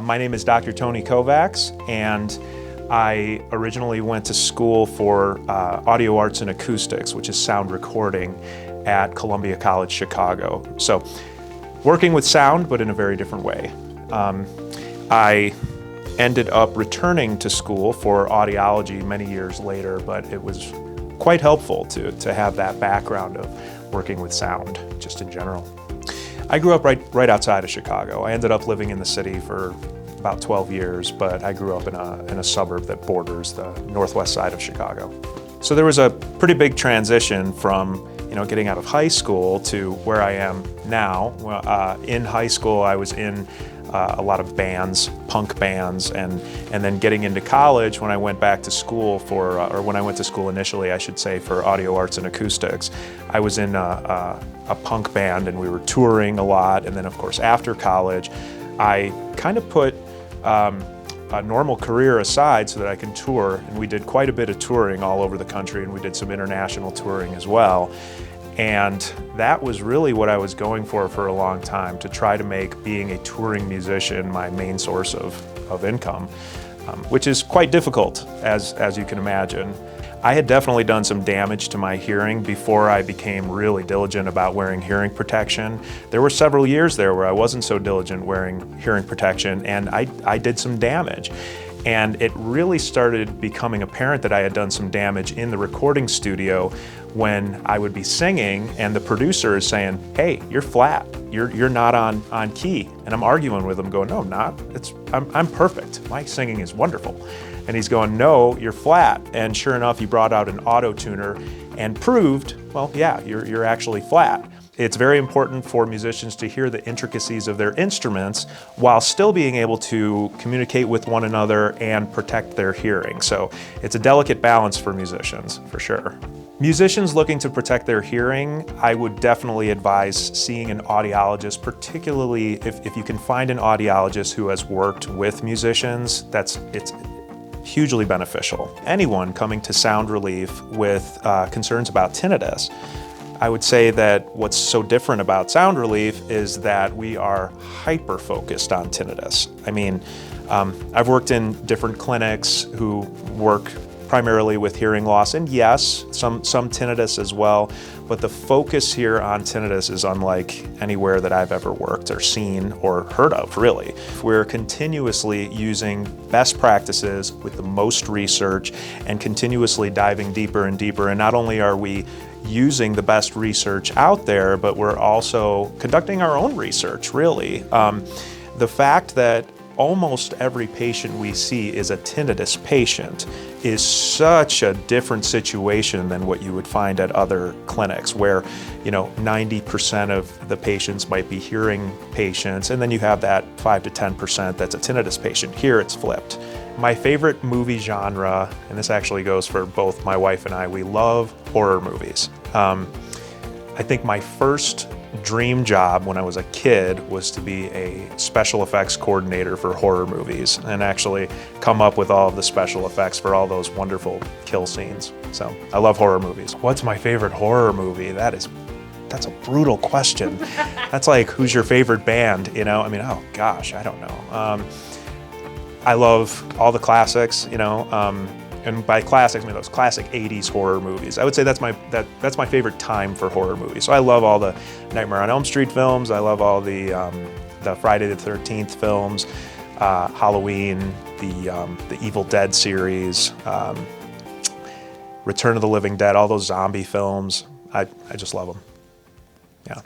My name is Dr. Tony Kovacs, and I originally went to school for audio arts and acoustics, which is sound recording at Columbia College, Chicago. So, working with sound, but in a very different way. I ended up returning to school for audiology many years later, but it was quite helpful to have that background of working with sound, just in general. I grew up right outside of Chicago. I ended up living in the city for about 12 years, but I grew up in a suburb that borders the northwest side of Chicago. So there was a pretty big transition from getting out of high school to where I am now. In high school, I was in a lot of bands, punk bands, and then getting into college when I went back to school or when I went to school initially, I should say, for audio arts and acoustics. I was in a punk band and we were touring a lot, and then of course after college, I kind of put a normal career aside so that I can tour, and we did quite a bit of touring all over the country, and we did some international touring as well. And that was really what I was going for a long time, to try to make being a touring musician my main source of income, which is quite difficult, as you can imagine. I had definitely done some damage to my hearing before I became really diligent about wearing hearing protection. There were several years there where I wasn't so diligent wearing hearing protection, and I did some damage. And it really started becoming apparent that I had done some damage in the recording studio when I would be singing and the producer is saying, "Hey, you're flat, you're not on key." And I'm arguing with him going, "No, I'm not, I'm perfect, my singing is wonderful." And he's going, "No, you're flat." And sure enough, he brought out an auto tuner and proved, well, yeah, you're actually flat. It's very important for musicians to hear the intricacies of their instruments while still being able to communicate with one another and protect their hearing. So it's a delicate balance for musicians, for sure. Musicians looking to protect their hearing, I would definitely advise seeing an audiologist, particularly if you can find an audiologist who has worked with musicians. It's hugely beneficial. Anyone coming to Sound Relief with concerns about tinnitus, I would say that what's so different about Sound Relief is that we are hyper-focused on tinnitus. I mean, I've worked in different clinics who work primarily with hearing loss, and yes, some tinnitus as well, but the focus here on tinnitus is unlike anywhere that I've ever worked or seen or heard of, really. We're continuously using best practices with the most research and continuously diving deeper and deeper, and not only are we using the best research out there, but we're also conducting our own research, really. The fact that almost every patient we see is a tinnitus patient is such a different situation than what you would find at other clinics, where 90% of the patients might be hearing patients, and then you have that 5 to 10% that's a tinnitus patient. Here it's flipped. My favorite movie genre, and this actually goes for both my wife and I, we love horror movies. I think my first dream job when I was a kid was to be a special effects coordinator for horror movies and actually come up with all of the special effects for all those wonderful kill scenes. So I love horror movies. What's my favorite horror movie? That's a brutal question. That's like, who's your favorite band? I mean, oh gosh, I don't know. I love all the classics, and by classics, I mean those classic 80s horror movies. I would say that's my favorite time for horror movies. So I love all the Nightmare on Elm Street films. I love all the Friday the 13th films, Halloween, the Evil Dead series, Return of the Living Dead, all those zombie films. I just love them. Yeah.